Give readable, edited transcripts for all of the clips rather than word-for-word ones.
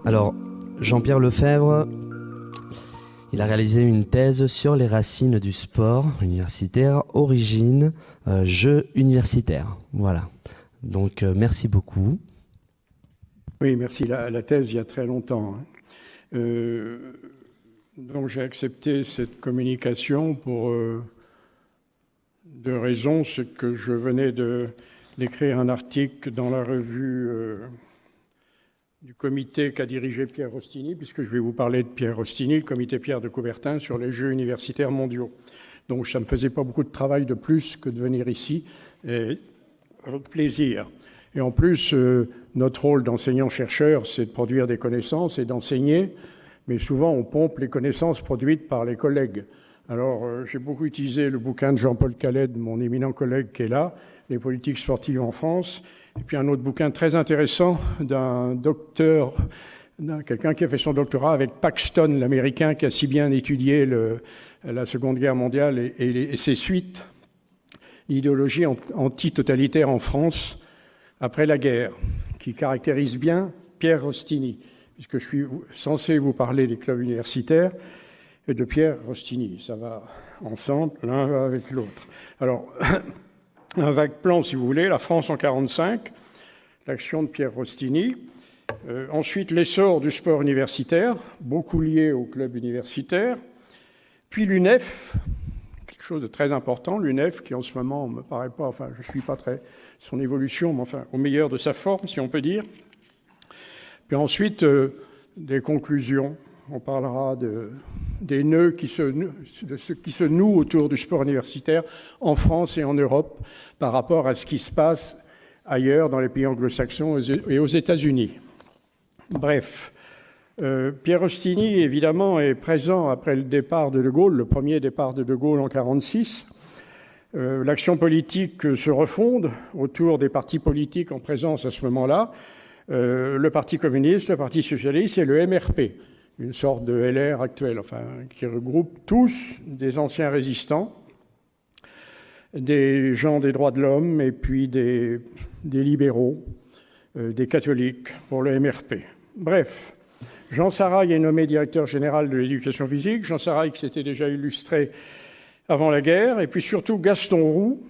Alors, Jean-Pierre Lefebvre, il a réalisé une thèse sur les racines du sport universitaire, origine, jeu universitaire. Voilà. Donc, merci beaucoup. Oui, merci. La thèse, il y a très longtemps. Donc, j'ai accepté cette communication pour deux raisons. C'est que je venais d'écrire un article dans la revue du comité qu'a dirigé Pierre Rostini, puisque je vais vous parler de Pierre Rostini, le comité Pierre de Coubertin sur les Jeux universitaires mondiaux. Donc ça ne me faisait pas beaucoup de travail de plus que de venir ici, et avec plaisir. Et en plus, notre rôle d'enseignant-chercheur, c'est de produire des connaissances et d'enseigner, mais souvent on pompe les connaissances produites par les collègues. Alors j'ai beaucoup utilisé le bouquin de Jean-Paul Caled, mon éminent collègue qui est là, Les politiques sportives en France, et puis un autre bouquin très intéressant d'un docteur, quelqu'un qui a fait son doctorat avec Paxton, l'Américain, qui a si bien étudié la Seconde Guerre mondiale et ses suites, l'idéologie antitotalitaire en France après la guerre, qui caractérise bien Pierre Rostini, puisque je suis censé vous parler des clubs universitaires et de Pierre Rostini. Ça va ensemble, l'un va avec l'autre. Alors, un vague plan, si vous voulez, la France en 1945, l'action de Pierre Rostini. Ensuite, l'essor du sport universitaire, beaucoup lié au club universitaire. Puis l'UNEF, quelque chose de très important, l'UNEF qui en ce moment ne me paraît pas, enfin je ne suis pas très son évolution, mais enfin au meilleur de sa forme, si on peut dire. Puis ensuite, des conclusions. On parlera des nœuds de ce qui se noue autour du sport universitaire en France et en Europe par rapport à ce qui se passe ailleurs dans les pays anglo-saxons et aux États-Unis. Bref, Pierre Rostini, évidemment, est présent après le départ de De Gaulle, le premier départ de De Gaulle en 1946. L'action politique se refonde autour des partis politiques en présence à ce moment-là, le Parti communiste, le Parti socialiste et le MRP, une sorte de LR actuel, enfin, qui regroupe tous des anciens résistants, des gens des droits de l'homme et puis des libéraux, des catholiques pour le MRP. Bref, Jean Sarail est nommé directeur général de l'éducation physique. Jean Sarail qui s'était déjà illustré avant la guerre. Et puis surtout Gaston Roux.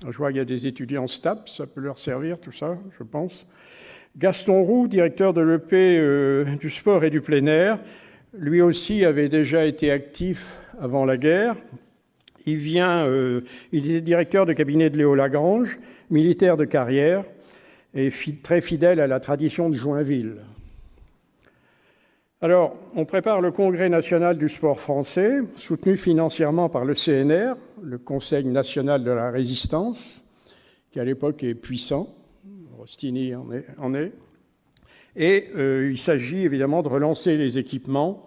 Je vois qu'il y a des étudiants STAPS, ça peut leur servir tout ça, je pense. Gaston Roux, directeur de l'EP du sport et du plein air, lui aussi avait déjà été actif avant la guerre. Il est directeur de cabinet de Léo Lagrange, militaire de carrière et très fidèle à la tradition de Joinville. Alors, on prépare le Congrès national du sport français, soutenu financièrement par le CNR, le Conseil national de la résistance, qui à l'époque est puissant. Rostini en est. Et il s'agit évidemment de relancer les équipements,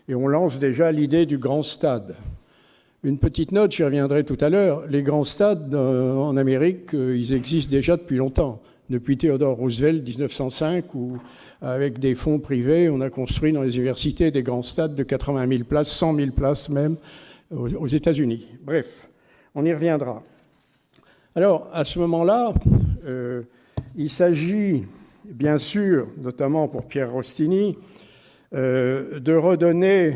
et on lance déjà l'idée du grand stade. Une petite note, j'y reviendrai tout à l'heure, les grands stades en Amérique, ils existent déjà depuis longtemps. Depuis Theodore Roosevelt, 1905, où avec des fonds privés, on a construit dans les universités des grands stades de 80 000 places, 100 000 places même, aux États-Unis. Bref, on y reviendra. Alors, à ce moment-là, il s'agit, bien sûr, notamment pour Pierre Rostini, de redonner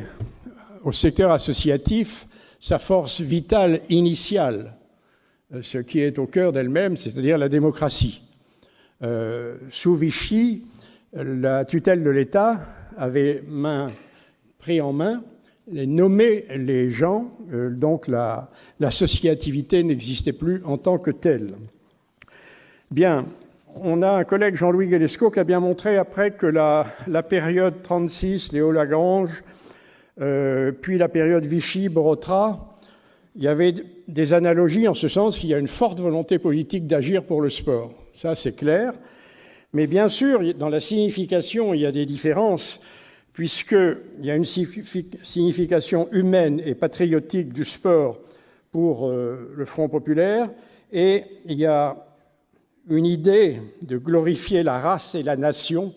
au secteur associatif sa force vitale initiale, ce qui est au cœur d'elle-même, c'est-à-dire la démocratie. Sous Vichy, la tutelle de l'État avait pris en main et nommé les gens, donc l'associativité n'existait plus en tant que telle. Bien, on a un collègue, Jean-Louis Guélescaut, qui a bien montré après que la période 36, Léo Lagrange, puis la période Vichy-Borotra, il y avait des analogies en ce sens qu'il y a une forte volonté politique d'agir pour le sport. Ça, c'est clair. Mais bien sûr, dans la signification, il y a des différences, puisqu'il y a une signification humaine et patriotique du sport pour le Front populaire, et il y a une idée de glorifier la race et la nation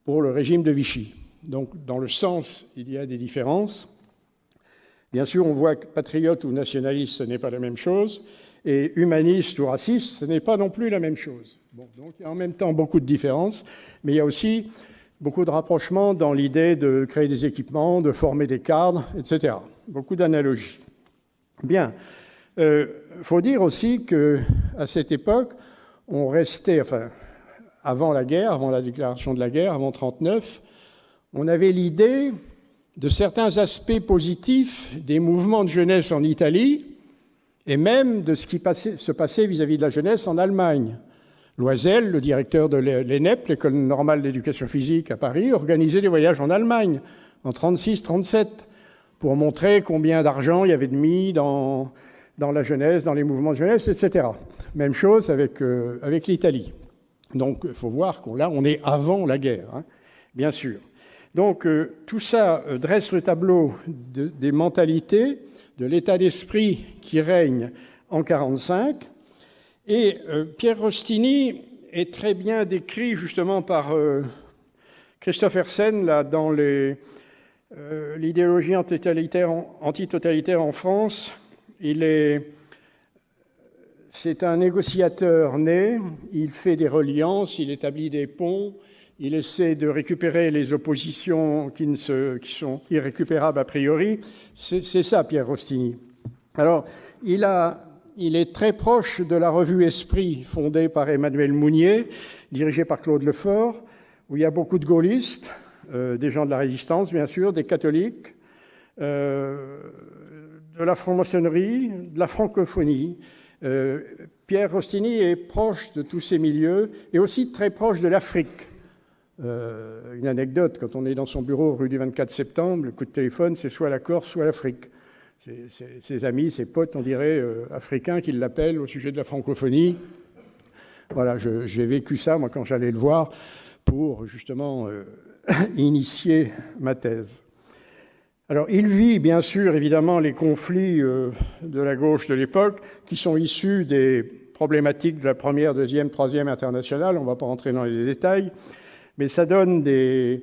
pour le régime de Vichy. Donc, dans le sens, il y a des différences. Bien sûr, on voit que patriote ou nationaliste, ce n'est pas la même chose, et humaniste ou raciste, ce n'est pas non plus la même chose. Bon, donc il y a en même temps beaucoup de différences, mais il y a aussi Beaucoup de rapprochements dans l'idée de créer des équipements, de former des cadres, etc. Beaucoup d'analogies. Bien, faut dire aussi qu'à cette époque, on restait, enfin, avant la guerre, avant la déclaration de la guerre, avant 1939, on avait l'idée de certains aspects positifs des mouvements de jeunesse en Italie et même de ce qui se passait vis-à-vis de la jeunesse en Allemagne. Loisel, le directeur de l'ENEP, l'École normale d'éducation physique à Paris, organisait des voyages en Allemagne en 1936-1937 pour montrer combien d'argent il y avait de mis dans la jeunesse, dans les mouvements de jeunesse, etc. Même chose avec l'Italie. Donc, il faut voir qu'on on est avant la guerre, hein, bien sûr. Donc, tout ça dresse le tableau des mentalités, de l'état d'esprit qui règne en 1945. Et Pierre Rostini est très bien décrit justement par Christophe Hersen là, dans l'idéologie antitotalitaire en France. C'est un négociateur né, il fait des reliances, il établit des ponts, il essaie de récupérer les oppositions qui sont irrécupérables a priori. C'est ça, Pierre Rostini. Alors, il est très proche de la revue Esprit, fondée par Emmanuel Mounier, dirigée par Claude Lefort, où il y a beaucoup de gaullistes, des gens de la résistance, bien sûr, des catholiques, de la franc-maçonnerie, de la francophonie. Pierre Rostini est proche de tous ces milieux et aussi très proche de l'Afrique. Une anecdote, quand on est dans son bureau rue du 24 septembre, le coup de téléphone, c'est soit la Corse, soit l'Afrique. Ses amis, ses potes, on dirait, africains, qui l'appellent au sujet de la francophonie. Voilà, j'ai vécu ça, moi, quand j'allais le voir, pour justement initier ma thèse. Alors, il vit, bien sûr, évidemment, les conflits de la gauche de l'époque, qui sont issus des problématiques de la première, deuxième, troisième internationale. On ne va pas rentrer dans les détails, mais ça donne des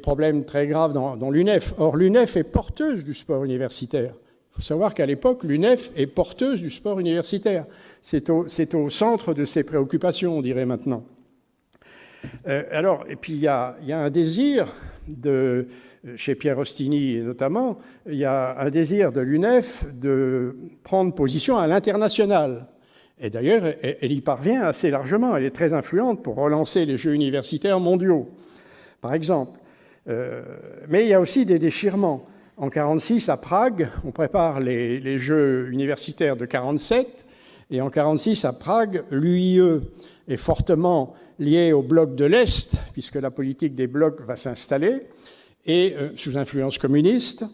problèmes très graves dans l'UNEF. Or, l'UNEF est porteuse du sport universitaire. Il faut savoir qu'à l'époque, l'UNEF est porteuse du sport universitaire. C'est au centre de ses préoccupations, on dirait maintenant. Alors, et puis il y a un désir chez Pierre Rostini notamment, il y a un désir de l'UNEF de prendre position à l'international. Et d'ailleurs, elle y parvient assez largement. Elle est très influente pour relancer les Jeux universitaires mondiaux, par exemple. Mais il y a aussi des déchirements. En 1946, à Prague, on prépare les Jeux universitaires de 1947. Et en 1946, à Prague, l'UIE est fortement liée au bloc de l'Est, puisque la politique des blocs va s'installer, et sous influence communiste.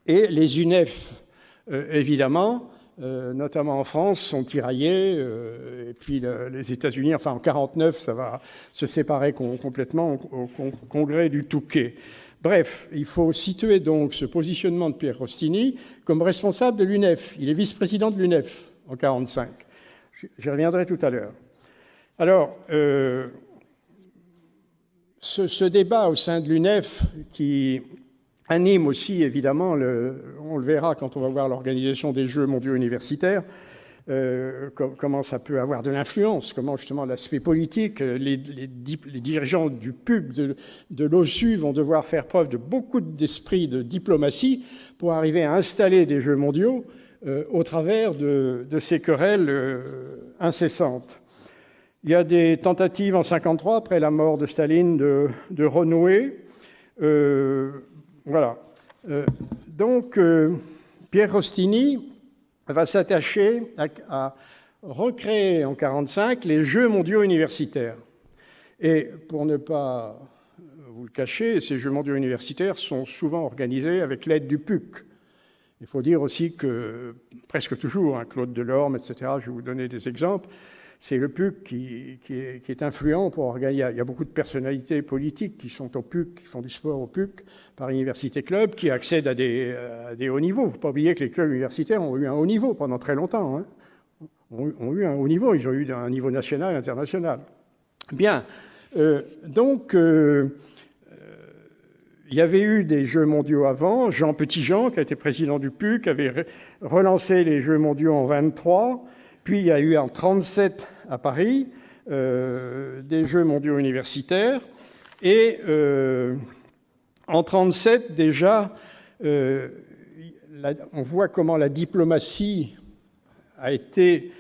Et les UNEF, évidemment, notamment en France, sont tiraillés. Et puis les États-Unis, enfin en 1949, ça va se séparer complètement au congrès du Touquet. Bref, il faut situer donc ce positionnement de Pierre Rostini comme responsable de l'UNEF. Il est vice-président de l'UNEF en 1945. J'y reviendrai tout à l'heure. Alors, ce débat au sein de l'UNEF qui anime aussi, évidemment, on le verra quand on va voir l'organisation des Jeux mondiaux universitaires, comment ça peut avoir de l'influence, comment justement l'aspect politique, les dirigeants du PUC, de l'OSU vont devoir faire preuve de beaucoup d'esprit de diplomatie pour arriver à installer des Jeux mondiaux au travers de ces querelles incessantes. Il y a des tentatives en 1953, après la mort de Staline, de renouer. Voilà. Donc, Pierre Rostini va s'attacher à recréer en 1945 les Jeux mondiaux universitaires. Et pour ne pas vous le cacher, ces Jeux mondiaux universitaires sont souvent organisés avec l'aide du PUC. Il faut dire aussi que, presque toujours, Claude Delorme, etc., je vais vous donner des exemples, c'est le PUC qui est influent pour organiser. Il y a beaucoup de personnalités politiques qui sont au PUC, qui font du sport au PUC, par Université Club, qui accèdent à des hauts niveaux. Il ne faut pas oublier que les clubs universitaires ont eu un haut niveau pendant très longtemps. Hein. Ont eu un haut niveau, ils ont eu un niveau national, international. Bien, donc, il y avait eu des Jeux mondiaux avant. Jean Petitjean, qui a été président du PUC, avait relancé les Jeux mondiaux en 1923. Puis il y a eu en 1937 à Paris des Jeux mondiaux universitaires. Et en 1937, déjà, on voit comment la diplomatie a été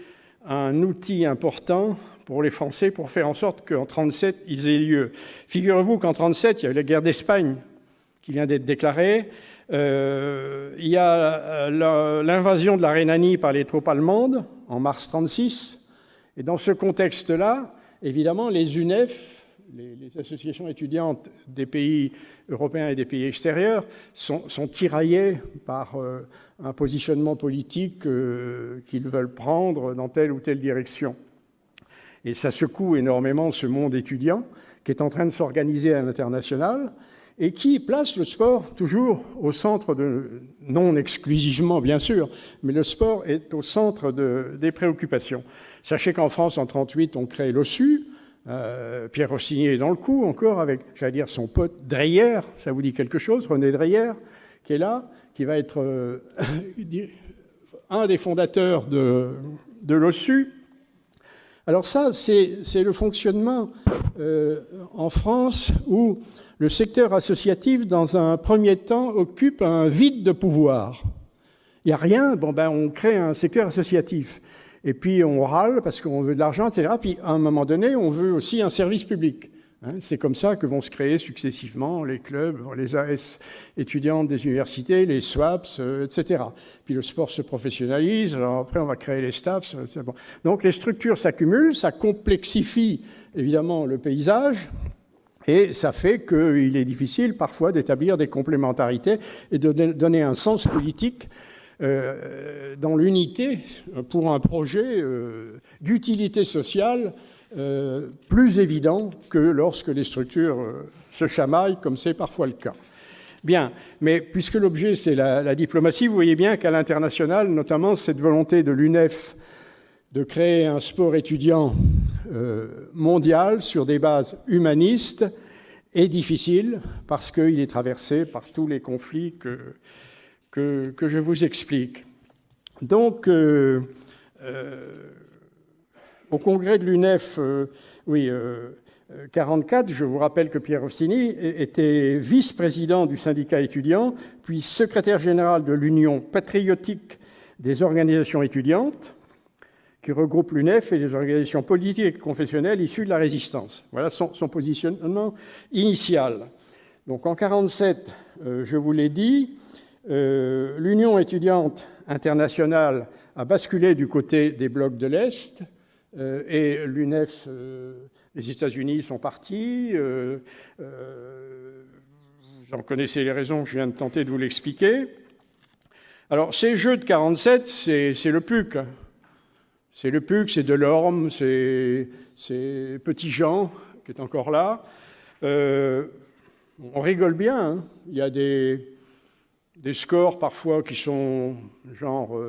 un outil important pour les Français pour faire en sorte qu'en 1937, ils aient lieu. Figurez-vous qu'en 1937, il y a eu la guerre d'Espagne qui vient d'être déclarée. Il y a l'invasion de la Rhénanie par les troupes allemandes en mars 1936. Et dans ce contexte-là, évidemment, les UNEF, les associations étudiantes des pays européens et des pays extérieurs, sont tiraillées par un positionnement politique qu'ils veulent prendre dans telle ou telle direction. Et ça secoue énormément ce monde étudiant qui est en train de s'organiser à l'international et qui place le sport toujours au centre non exclusivement bien sûr, mais le sport est au centre des préoccupations. Sachez qu'en France, en 1938, on crée l'OSU. Pierre Rossini est dans le coup encore avec, j'allais dire, son pote Dreyer, ça vous dit quelque chose, René Dreyer, qui est là, qui va être un des fondateurs de l'OSU. Alors ça, c'est le fonctionnement en France où le secteur associatif, dans un premier temps, occupe un vide de pouvoir. Il n'y a rien, on crée un secteur associatif. Et puis on râle parce qu'on veut de l'argent, etc. Puis à un moment donné, on veut aussi un service public. C'est comme ça que vont se créer successivement les clubs, les AS étudiantes des universités, les SWAPS, etc. Puis le sport se professionnalise, alors après on va créer les STAPS. Bon. Donc les structures s'accumulent, ça complexifie évidemment le paysage, et ça fait qu'il est difficile parfois d'établir des complémentarités et de donner un sens politique dans l'unité pour un projet d'utilité sociale plus évident que lorsque les structures se chamaillent, comme c'est parfois le cas. Bien, mais puisque l'objet c'est la diplomatie, vous voyez bien qu'à l'international, notamment cette volonté de l'UNEF de créer un sport étudiant mondial sur des bases humanistes est difficile parce qu'il est traversé par tous les conflits que je vous explique. Donc, au congrès de l'UNEF, 44, je vous rappelle que Pierre Rossini était vice-président du syndicat étudiant, puis secrétaire général de l'Union patriotique des organisations étudiantes, qui regroupe l'UNEF et les organisations politiques et confessionnelles issues de la résistance. Voilà son positionnement initial. Donc en 1947, je vous l'ai dit, l'Union étudiante internationale a basculé du côté des blocs de l'Est et l'UNEF, les États-Unis sont partis. Vous en connaissez les raisons, je viens de tenter de vous l'expliquer. Alors ces Jeux de 1947, c'est le PUC. C'est le PUC, c'est Delorme, c'est Petit-Jean qui est encore là. On rigole bien, hein. Il y a des scores parfois qui sont genre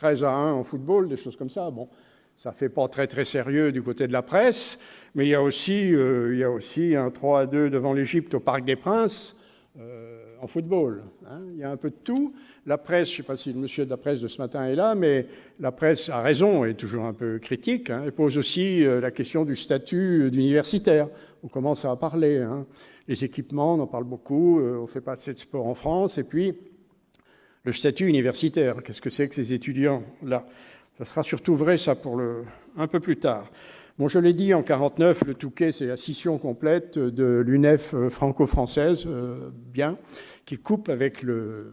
13-1 en football, des choses comme ça. Bon, ça fait pas très très sérieux du côté de la presse, mais il y a aussi un 3-2 devant l'Égypte au Parc des Princes en football. Hein. Il y a un peu de tout. La presse, je ne sais pas si le monsieur de la presse de ce matin est là, mais la presse a raison, elle est toujours un peu critique. Hein. Elle pose aussi la question du statut d'universitaire. On commence à en parler. Hein. Les équipements, on en parle beaucoup, on ne fait pas assez de sport en France. Et puis, le statut universitaire, qu'est-ce que c'est que ces étudiants-là? Ça sera surtout vrai, ça, un peu plus tard. Bon, je l'ai dit, en 1949, le Touquet, c'est la scission complète de l'UNEF franco-française, bien, qui coupe avec le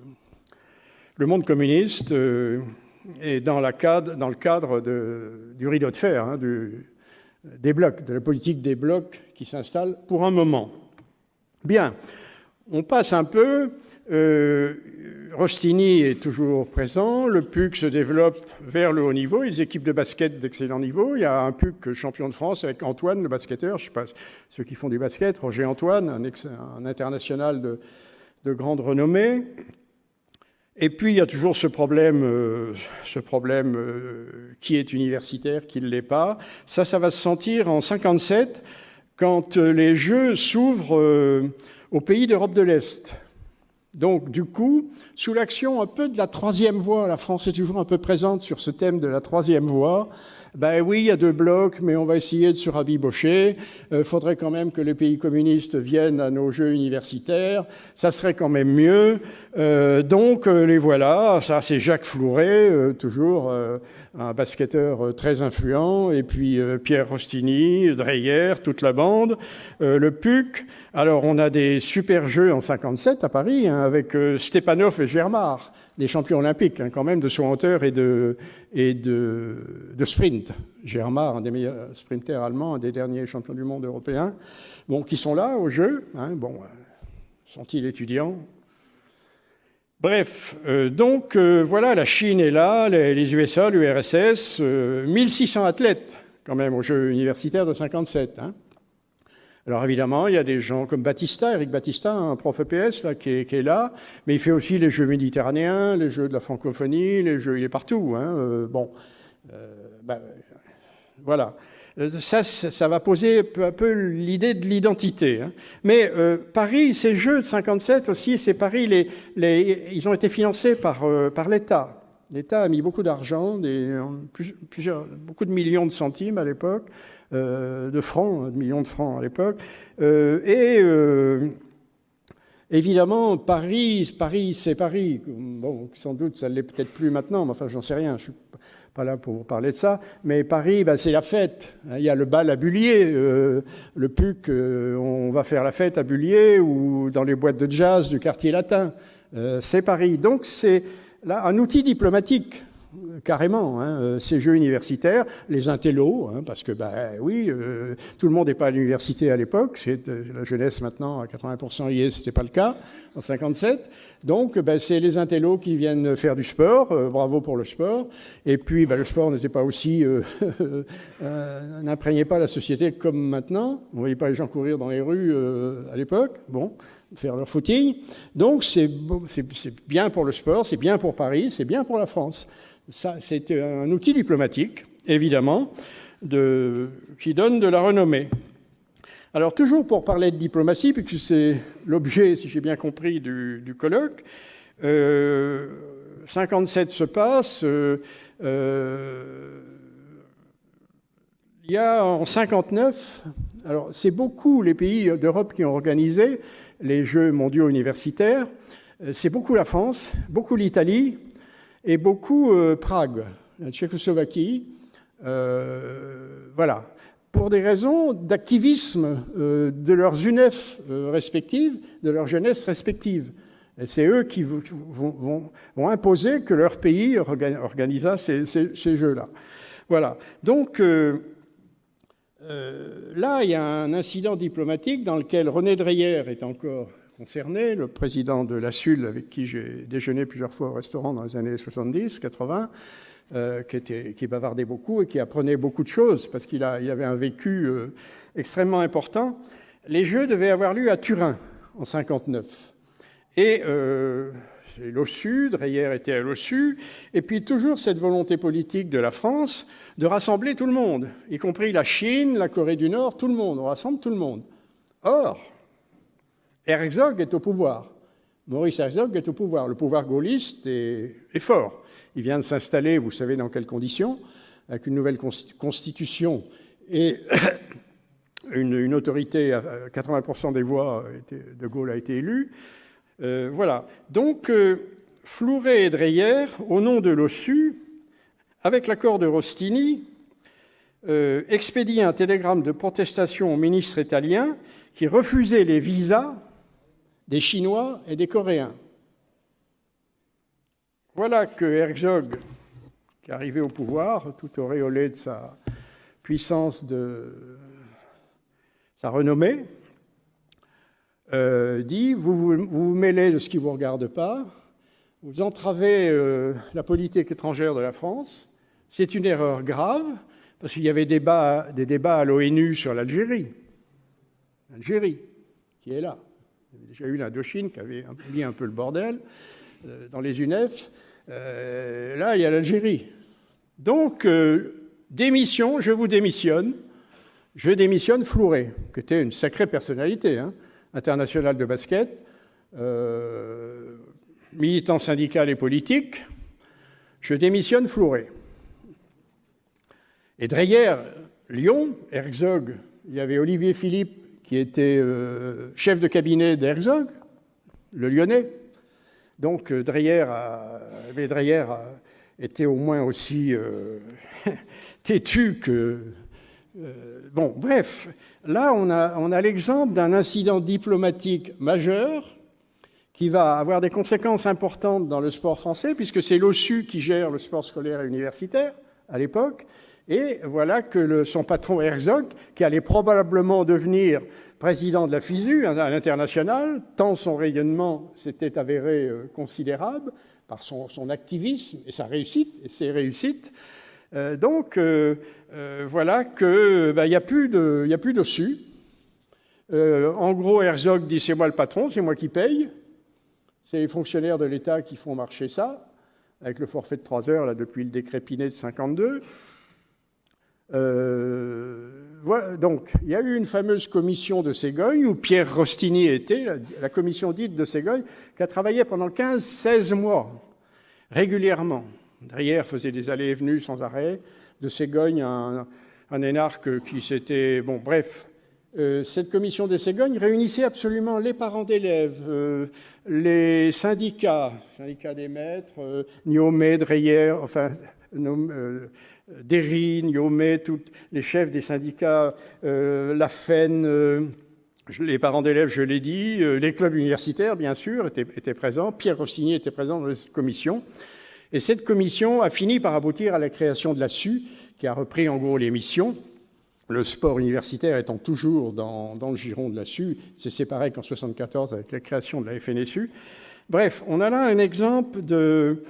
monde communiste et dans le cadre du rideau de fer, hein, des blocs, de la politique des blocs qui s'installe pour un moment. Bien, on passe un peu. Rostini est toujours présent, le PUC se développe vers le haut niveau, les équipes de basket d'excellent niveau. Il y a un PUC champion de France avec Antoine, le basketteur, je ne sais pas ceux qui font du basket, Roger Antoine, un international de grande renommée. Et puis il y a toujours ce problème qui est universitaire, qui ne l'est pas. Ça va se sentir en 1957 quand les Jeux s'ouvrent aux pays d'Europe de l'Est. Donc, du coup, sous l'action un peu de la troisième voie, la France est toujours un peu présente sur ce thème de la troisième voie, Ben oui, il y a 2 blocs, mais on va essayer de se rabibocher. Faudrait quand même que les pays communistes viennent à nos Jeux universitaires. Ça serait quand même mieux. Donc, les voilà. Ça, c'est Jacques Flouret, toujours un basketteur très influent. Et puis, Pierre Rostini, Dreyer, toute la bande. Le PUC. Alors, on a des super Jeux en 57 à Paris, hein, avec Stepanov et Germard, des champions olympiques, hein, quand même, de saut en hauteur et de sprint. Germard, un des meilleurs sprinters allemands, un des derniers champions du monde européens, bon, qui sont là au jeu. Hein, bon, sont-ils étudiants? Bref, donc voilà, la Chine est là, les USA, l'URSS, 1600 athlètes quand même aux Jeux universitaires de 57. Hein. Alors évidemment, il y a des gens comme Battista, Eric Battista, un prof EPS là, qui est là, mais il fait aussi les Jeux méditerranéens, les Jeux de la francophonie, les Jeux, il est partout. Hein, voilà. Ça va poser peu à peu l'idée de l'identité. Hein. Mais Paris, ces Jeux de 57 aussi, c'est Paris, ils ont été financés par l'État. L'État a mis beaucoup d'argent, beaucoup de millions de centimes à l'époque, de francs, de millions de francs à l'époque. Évidemment, Paris, c'est Paris. Bon, sans doute, ça ne l'est peut-être plus maintenant, mais enfin, j'en sais rien, je suis pas là pour vous parler de ça. Mais Paris, c'est la fête. Il y a le bal à Bullier, le PUC, on va faire la fête à Bullier ou dans les boîtes de jazz du quartier latin. C'est Paris. Donc, c'est là un outil diplomatique. Carrément, hein, ces Jeux universitaires, les intellos, hein, parce que, oui, tout le monde n'est pas à l'université à l'époque, c'est la jeunesse maintenant, à 80% y est, c'était pas le cas, en 57. Donc, c'est les intellos qui viennent faire du sport, bravo pour le sport. Et puis, le sport n'était pas aussi, n'imprégnait pas la société comme maintenant. On ne voyait pas les gens courir dans les rues à l'époque, bon, faire leur footing. Donc, c'est bien pour le sport, c'est bien pour Paris, c'est bien pour la France. Ça, c'est un outil diplomatique, évidemment, qui donne de la renommée. Alors, toujours pour parler de diplomatie, puisque c'est l'objet, si j'ai bien compris, du colloque, 57 se passe, il y a en 59, alors c'est beaucoup les pays d'Europe qui ont organisé les Jeux mondiaux universitaires, c'est beaucoup la France, beaucoup l'Italie, et beaucoup Prague, la Tchécoslovaquie, voilà, pour des raisons d'activisme de leurs UNEF respectives, de leur jeunesse respective. Et c'est eux qui vont imposer que leur pays organisa ces Jeux-là. Voilà. Donc, là, il y a un incident diplomatique dans lequel René Dreyer est encore concerné, le président de la SUL, avec qui j'ai déjeuné plusieurs fois au restaurant dans les années 70, 80, qui bavardait beaucoup et qui apprenait beaucoup de choses, parce qu'il avait un vécu extrêmement important. Les Jeux devaient avoir lieu à Turin, en 59. Et c'est l'OSU, Dreyer était à l'OSU, et puis toujours cette volonté politique de la France de rassembler tout le monde, y compris la Chine, la Corée du Nord, tout le monde, on rassemble tout le monde. Or, Herzog est au pouvoir. Maurice Herzog est au pouvoir. Le pouvoir gaulliste est fort. Il vient de s'installer, vous savez dans quelles conditions, avec une nouvelle constitution et une autorité à 80% des voix, de Gaulle a été élu. Voilà. Donc, Flouret et Dreyer, au nom de l'OSU, avec l'accord de Rostini, expédient un télégramme de protestation au ministre italien qui refusait les visas des Chinois et des Coréens. Voilà que Herzog, qui est arrivé au pouvoir, tout auréolé de sa puissance, de sa renommée, dit « vous vous mêlez de ce qui ne vous regarde pas, vous entravez la politique étrangère de la France, c'est une erreur grave, parce qu'il y avait des débats à l'ONU sur l'Algérie. L'Algérie, qui est là. Il y avait déjà eu l'Indochine qui avait mis un peu le bordel dans les UNEF. Là, il y a l'Algérie. Donc, démission, je vous démissionne. Je démissionne Flouret, qui était une sacrée personnalité, hein, internationale de basket, militant syndical et politique. Je démissionne Flouret. Et Dreyer, Lyon, Herzog, il y avait Olivier Philippe qui était chef de cabinet d'Herzog, le Lyonnais. Donc Dreyer était au moins aussi têtu que... bon, bref, là on a l'exemple d'un incident diplomatique majeur qui va avoir des conséquences importantes dans le sport français, puisque c'est l'OSU qui gère le sport scolaire et universitaire à l'époque. Et voilà que son patron Herzog, qui allait probablement devenir président de la FISU à l'international, tant son rayonnement s'était avéré considérable par son activisme et sa réussite, et ses réussites. Voilà qu'il n'y a plus d'OSU. En gros, Herzog dit « c'est moi le patron, c'est moi qui paye ». C'est les fonctionnaires de l'État qui font marcher ça, avec le forfait de 3 heures là, depuis le décret Pinet de 1952. Voilà, donc, il y a eu une fameuse commission de Ségogne où Pierre Rostini était, la commission dite de Ségogne, qui a travaillé pendant 15-16 mois, régulièrement. Dreyer faisait des allées et venues sans arrêt. De Ségogne, un énarque qui s'était... Bon, bref, cette commission de Ségogne réunissait absolument les parents d'élèves, les syndicats des maîtres, Niomé, Dreyer, enfin... Derry, Niomé, tous les chefs des syndicats, la FEN, les parents d'élèves, je l'ai dit, les clubs universitaires, bien sûr, étaient présents. Pierre Rostini était présent dans cette commission. Et cette commission a fini par aboutir à la création de la SU, qui a repris en gros les missions. Le sport universitaire étant toujours dans le giron de la SU, c'est séparé qu'en 1974 avec la création de la FNSU. Bref, on a là un exemple de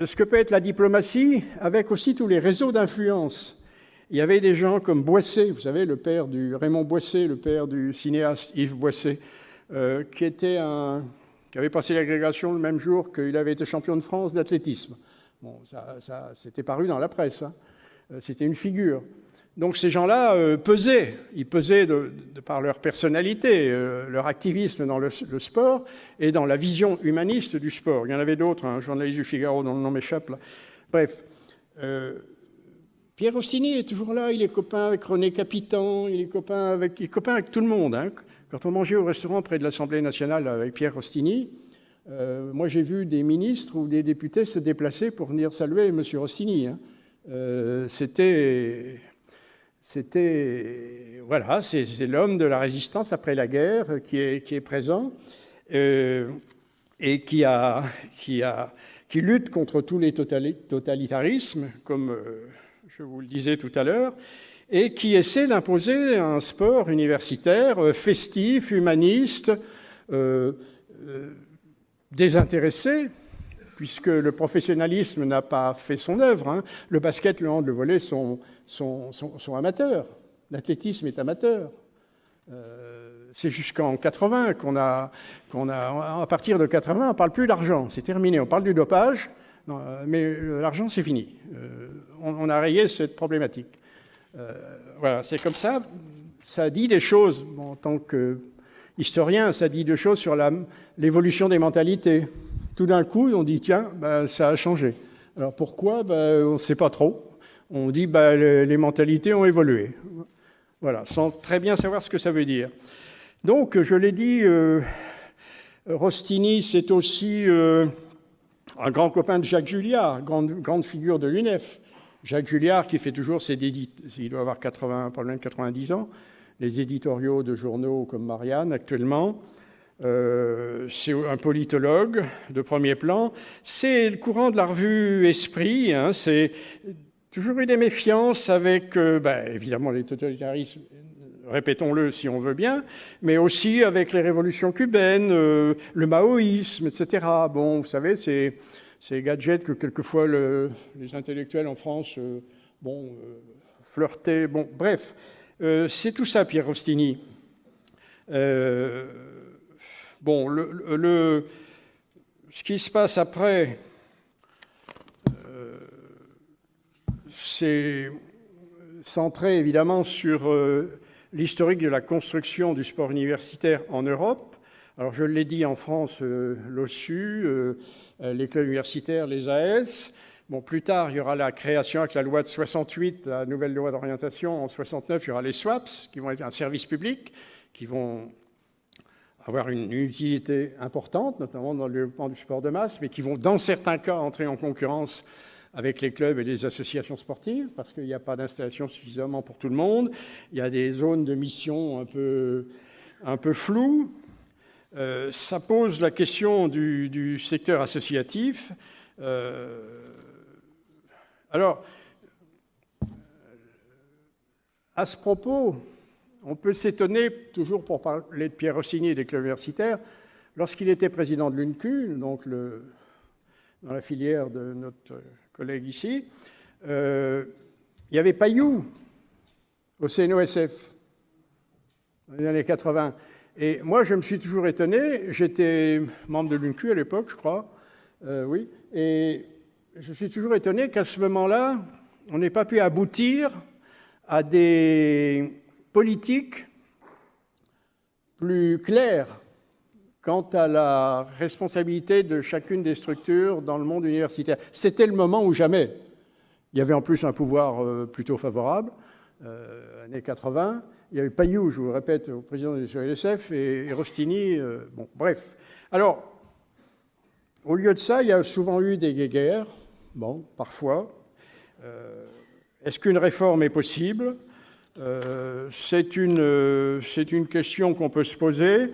ce que peut être la diplomatie, avec aussi tous les réseaux d'influence. Il y avait des gens comme Boisset, vous savez, Raymond Boisset, le père du cinéaste Yves Boisset, qui avait passé l'agrégation le même jour qu'il avait été champion de France d'athlétisme. Bon, ça c'était paru dans la presse, hein. C'était une figure. Donc ces gens-là pesaient, ils pesaient de par leur personnalité, leur activisme dans le sport et dans la vision humaniste du sport. Il y en avait d'autres, un journaliste du Figaro dont le nom m'échappe là. Bref, Pierre Rostini est toujours là, il est copain avec René Capitan, il est copain avec tout le monde. Hein. Quand on mangeait au restaurant près de l'Assemblée nationale avec Pierre Rostini, moi j'ai vu des ministres ou des députés se déplacer pour venir saluer M. Rostini. Hein. Voilà, c'est l'homme de la résistance après la guerre qui est présent et qui lutte contre tous les totalitarismes, comme je vous le disais tout à l'heure, et qui essaie d'imposer un sport universitaire festif, humaniste, désintéressé, puisque le professionnalisme n'a pas fait son œuvre. Hein. Le basket, le hand, le volley sont amateurs. L'athlétisme est amateur. C'est jusqu'en 80 qu'on a... À partir de 80, on ne parle plus d'argent. C'est terminé. On parle du dopage, mais l'argent, c'est fini. On a rayé cette problématique. Voilà, c'est comme ça. Ça dit des choses, bon, en tant qu'historien, ça dit des choses sur l'évolution des mentalités. Tout d'un coup, on dit, tiens, ça a changé. Alors pourquoi? On ne sait pas trop. On dit, les mentalités ont évolué. Voilà, sans très bien savoir ce que ça veut dire. Donc, je l'ai dit, Rostini, c'est aussi un grand copain de Jacques Julliard, grande figure de l'UNEF. Jacques Julliard, qui fait toujours il doit avoir pas loin de 90 ans, les éditoriaux de journaux comme Marianne, actuellement. C'est un politologue de premier plan. C'est le courant de la revue Esprit. Hein, c'est toujours eu des méfiances avec, évidemment, les totalitarismes, répétons-le si on veut bien, mais aussi avec les révolutions cubaines, le maoïsme, etc. Bon, vous savez, c'est gadgets que quelquefois les intellectuels en France flirtaient. Bon, bref, c'est tout ça, Pierre Rostini. Bon, ce qui se passe après, c'est centré évidemment sur l'historique de la construction du sport universitaire en Europe. Alors, je l'ai dit, en France, l'OSU, les clubs universitaires, les AS, Bon, plus tard, il y aura la création avec la loi de 68, la nouvelle loi d'orientation. En 69, il y aura les SWAPS, qui vont être un service public, qui vont avoir une utilité importante, notamment dans le développement du sport de masse, mais qui vont, dans certains cas, entrer en concurrence avec les clubs et les associations sportives, parce qu'il n'y a pas d'installation suffisamment pour tout le monde. Il y a des zones de mission un peu floues. Ça pose la question du secteur associatif. Alors, à ce propos, on peut s'étonner, toujours pour parler de Pierre Rossini et des clubs universitaires, lorsqu'il était président de l'UNCU, donc dans la filière de notre collègue ici, il y avait Pailloux au CNOSF dans les années 80. Et moi, je me suis toujours étonné, j'étais membre de l'UNCU à l'époque, je crois, oui, et je suis toujours étonné qu'à ce moment-là, on n'ait pas pu aboutir à des politiques plus claires quant à la responsabilité de chacune des structures dans le monde universitaire. C'était le moment où jamais. Il y avait en plus un pouvoir plutôt favorable, années 80. Il y avait Pailloux, je vous répète, au président du CNOSF, et Rostini. Bon, bref. Alors, au lieu de ça, il y a souvent eu des guéguerres. Bon, parfois. Est-ce qu'une réforme est possible ? C'est une question qu'on peut se poser.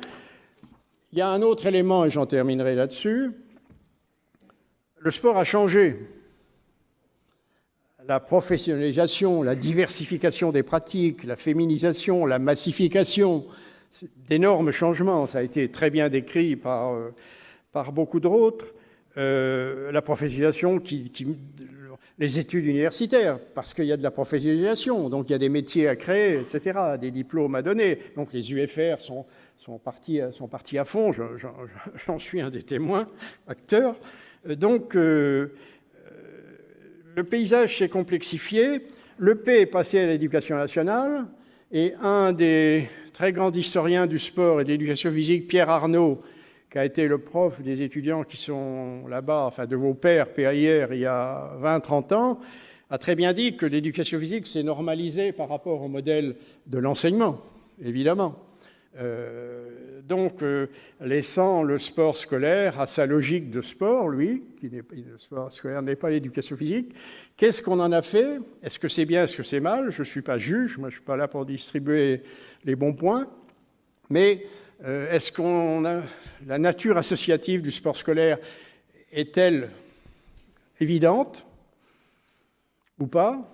Il y a un autre élément, et j'en terminerai là-dessus. Le sport a changé. La professionnalisation, la diversification des pratiques, la féminisation, la massification, c'est d'énormes changements. Ça a été très bien décrit par beaucoup d'autres. La professionnalisation, les études universitaires, parce qu'il y a de la professionnalisation, donc il y a des métiers à créer, etc., des diplômes à donner. Donc les UFR sont partis à fond, j'en suis un des témoins, acteurs. Donc le paysage s'est complexifié, le P est passé à l'éducation nationale, et un des très grands historiens du sport et de l'éducation physique, Pierre Arnaud, qui a été le prof des étudiants qui sont là-bas, enfin de vos pairs, PAIR, il y a 20-30 ans, a très bien dit que l'éducation physique s'est normalisée par rapport au modèle de l'enseignement, évidemment. Donc, laissant le sport scolaire à sa logique de sport, lui, le sport scolaire n'est pas l'éducation physique. Qu'est-ce qu'on en a fait? Est-ce que c'est bien, est-ce que c'est mal? Je ne suis pas juge, moi je ne suis pas là pour distribuer les bons points, mais est-ce qu'on a la nature associative du sport scolaire est-elle évidente ou pas?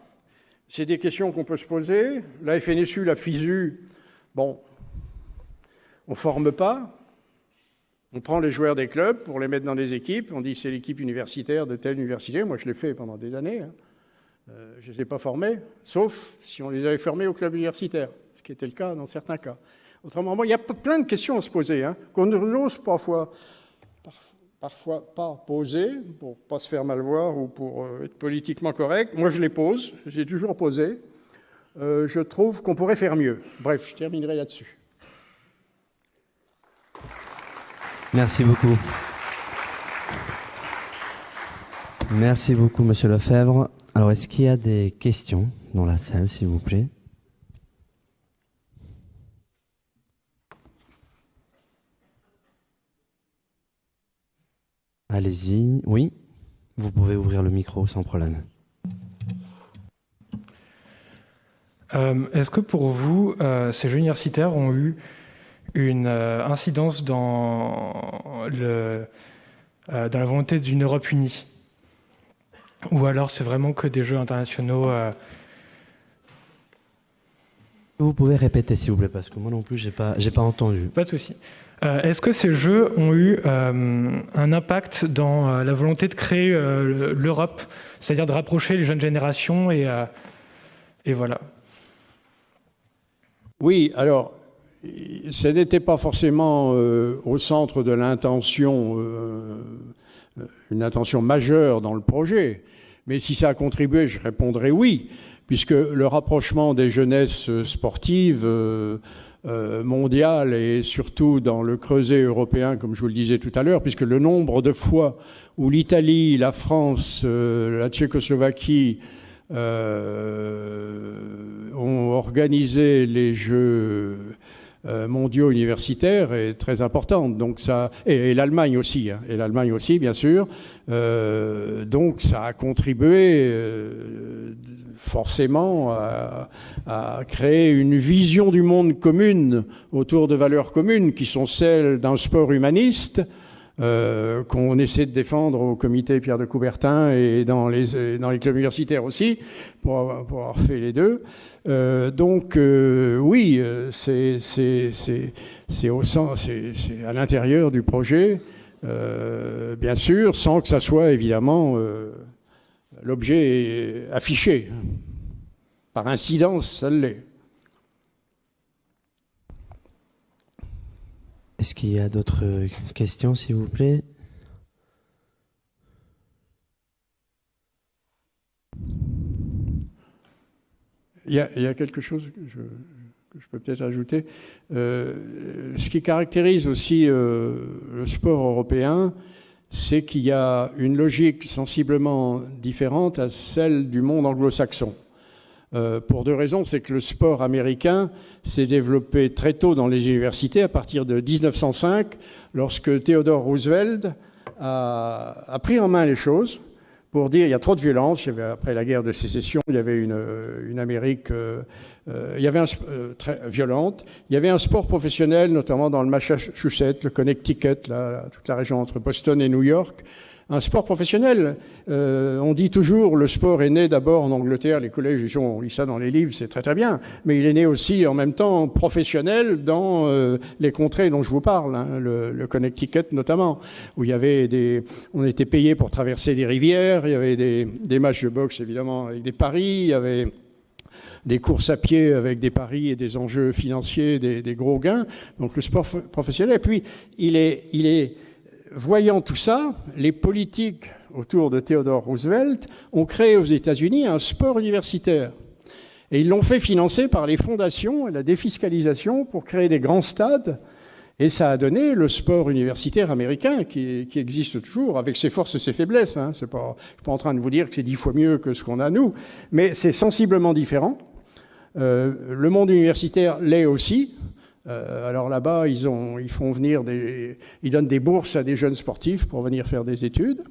C'est des questions qu'on peut se poser. La FNSU, la FISU, bon, on ne forme pas. On prend les joueurs des clubs pour les mettre dans des équipes. On dit c'est l'équipe universitaire de telle université. Moi, je l'ai fait pendant des années. Je ne les ai pas formés, sauf si on les avait formés au club universitaire, ce qui était le cas dans certains cas. Autrement, il y a plein de questions à se poser, qu'on n'ose parfois pas poser, pour ne pas se faire mal voir ou pour être politiquement correct. Moi, je les pose, j'ai toujours posé. Je trouve qu'on pourrait faire mieux. Bref, je terminerai là-dessus. Merci beaucoup. Merci beaucoup, Monsieur Lefebvre. Alors, est-ce qu'il y a des questions dans la salle, s'il vous plaît? Allez-y. Oui, vous pouvez ouvrir le micro sans problème. Est-ce que pour vous, ces jeux universitaires ont eu une incidence dans la volonté d'une Europe unie? Ou alors c'est vraiment que des jeux internationaux Vous pouvez répéter, s'il vous plaît, parce que moi non plus, j'ai pas entendu. Pas de souci. Est-ce que ces jeux ont eu un impact dans la volonté de créer l'Europe, c'est-à-dire de rapprocher les jeunes générations et voilà? Oui, alors, ce n'était pas forcément au centre de l'intention, une intention majeure dans le projet, mais si ça a contribué, je répondrai oui, puisque le rapprochement des jeunesses sportives mondiale et surtout dans le creuset européen, comme je vous le disais tout à l'heure, puisque le nombre de fois où l'Italie, la France, la Tchécoslovaquie ont organisé les Jeux mondiaux universitaires est très importante. Donc ça, et l'Allemagne aussi, hein, et l'Allemagne aussi, bien sûr. Donc ça a contribué forcément à créer une vision du monde commune autour de valeurs communes qui sont celles d'un sport humaniste qu'on essaie de défendre au comité Pierre de Coubertin et dans les clubs universitaires aussi, pour avoir fait les deux. Donc oui, c'est à l'intérieur du projet, bien sûr, sans que ça soit évidemment l'objet affiché. Par incidence, ça l'est. Est-ce qu'il y a d'autres questions, s'il vous plaît? Il y a quelque chose que je peux peut-être ajouter. Ce qui caractérise aussi le sport européen, c'est qu'il y a une logique sensiblement différente à celle du monde anglo-saxon. Pour deux raisons, c'est que le sport américain s'est développé très tôt dans les universités, à partir de 1905, lorsque Theodore Roosevelt a pris en main les choses pour dire il y a trop de violence. Il y avait, après la guerre de sécession, il y avait une Amérique très violente. Il y avait un sport professionnel, notamment dans le Massachusetts, le Connecticut, toute la région entre Boston et New York. Un sport professionnel. On dit toujours le sport est né d'abord en Angleterre, les collèges, on lit ça dans les livres, c'est très très bien, mais il est né aussi en même temps professionnel dans les contrées dont je vous parle, hein, le Connecticut notamment, où il y avait on était payé pour traverser des rivières, il y avait des matchs de boxe évidemment avec des paris, il y avait des courses à pied avec des paris et des enjeux financiers, des gros gains. Donc le sport professionnel. Et puis il est voyant tout ça, les politiques autour de Theodore Roosevelt ont créé aux États-Unis un sport universitaire. Et ils l'ont fait financer par les fondations et la défiscalisation pour créer des grands stades. Et ça a donné le sport universitaire américain qui existe toujours, avec ses forces et ses faiblesses. Hein. Je ne suis pas en train de vous dire que c'est 10 fois mieux que ce qu'on a nous, mais c'est sensiblement différent. Le monde universitaire l'est aussi. Alors là-bas, ils donnent des bourses à des jeunes sportifs pour venir faire des études.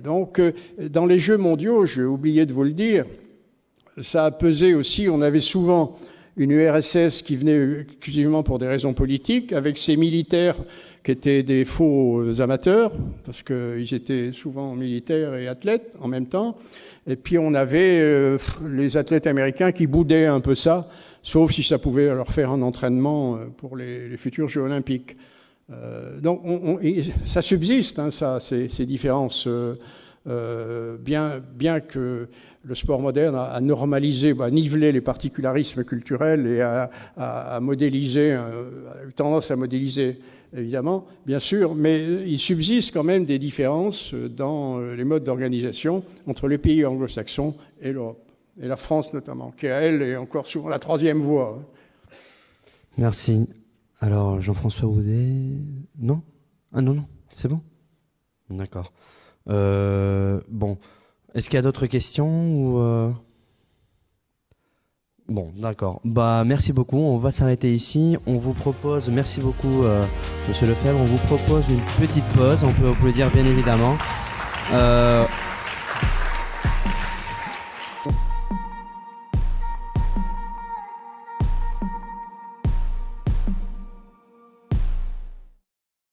Donc, dans les Jeux mondiaux, j'ai oublié de vous le dire, ça a pesé aussi, on avait souvent une URSS qui venait exclusivement pour des raisons politiques, avec ses militaires qui étaient des faux amateurs, parce qu'ils étaient souvent militaires et athlètes en même temps. Et puis on avait les athlètes américains qui boudaient un peu ça, sauf si ça pouvait leur faire un entraînement pour les futurs Jeux olympiques. Donc ça subsiste, hein, ces différences, bien que le sport moderne a normalisé, nivelé les particularismes culturels et a modélisé, a eu tendance à modéliser, évidemment, bien sûr, mais il subsiste quand même des différences dans les modes d'organisation entre les pays anglo-saxons et l'Europe. Et la France notamment, qui, elle, est encore souvent la troisième voie. Merci. Alors, Jean-François Houdet... Non? Ah non, c'est bon? D'accord. Bon. Est-ce qu'il y a d'autres questions ou Bon, d'accord. Merci beaucoup. On va s'arrêter ici. On vous propose... Merci beaucoup, Monsieur Lefebvre. On vous propose une petite pause. On peut applaudir, bien évidemment.